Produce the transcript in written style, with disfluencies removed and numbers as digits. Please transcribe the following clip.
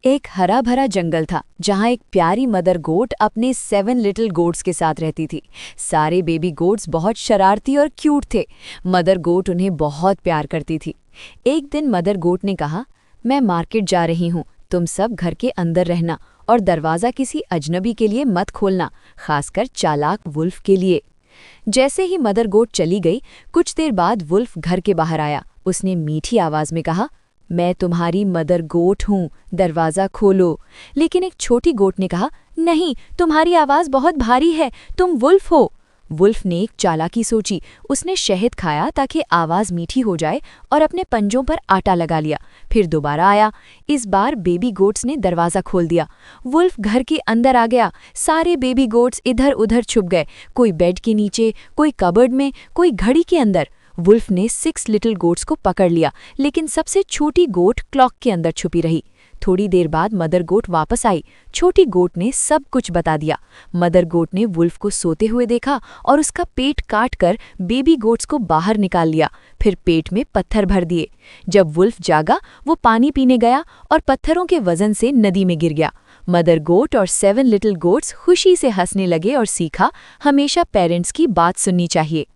एक हरा भरा जंगल था जहां एक प्यारी मदर गोट अपने 7 लिटिल गोट्स के साथ रहती थी। सारे बेबी गोट्स बहुत शरारती और क्यूट थे। मदर गोट उन्हें बहुत प्यार करती थी। एक दिन मदर गोट ने कहा, मैं मार्केट जा रही हूँ, तुम सब घर के अंदर रहना और दरवाज़ा किसी अजनबी के लिए मत खोलना, खासकर चालाक वुल्फ के लिए। जैसे ही मदर गोट चली गई, कुछ देर बाद वुल्फ घर के बाहर आया। उसने मीठी आवाज में कहा, मैं तुम्हारी मदर गोट हूँ, दरवाज़ा खोलो। लेकिन एक छोटी गोट ने कहा, नहीं, तुम्हारी आवाज़ बहुत भारी है, तुम वुल्फ हो। वुल्फ ने एक चालाकी सोची। उसने शहद खाया ताकि आवाज़ मीठी हो जाए और अपने पंजों पर आटा लगा लिया। फिर दोबारा आया। इस बार बेबी गोट्स ने दरवाज़ा खोल दिया। वुल्फ घर के अंदर आ गया। सारे बेबी गोट्स इधर उधर छुप गए, कोई बेड के नीचे, कोई कबर्ड में, कोई घड़ी के अंदर। वुल्फ ने 6 लिटिल गोट्स को पकड़ लिया, लेकिन सबसे छोटी गोट क्लॉक के अंदर छुपी रही। थोड़ी देर बाद मदर गोट वापस आई। छोटी गोट ने सब कुछ बता दिया। मदर गोट ने वुल्फ को सोते हुए देखा और उसका पेट काट कर बेबी गोट्स को बाहर निकाल लिया। फिर पेट में पत्थर भर दिए। जब वुल्फ जागा, वो पानी पीने गया और पत्थरों के वजन से नदी में गिर गया। मदर गोट और 7 लिटिल गोट्स खुशी से हंसने लगे और सीखा, हमेशा पेरेंट्स की बात सुननी चाहिए।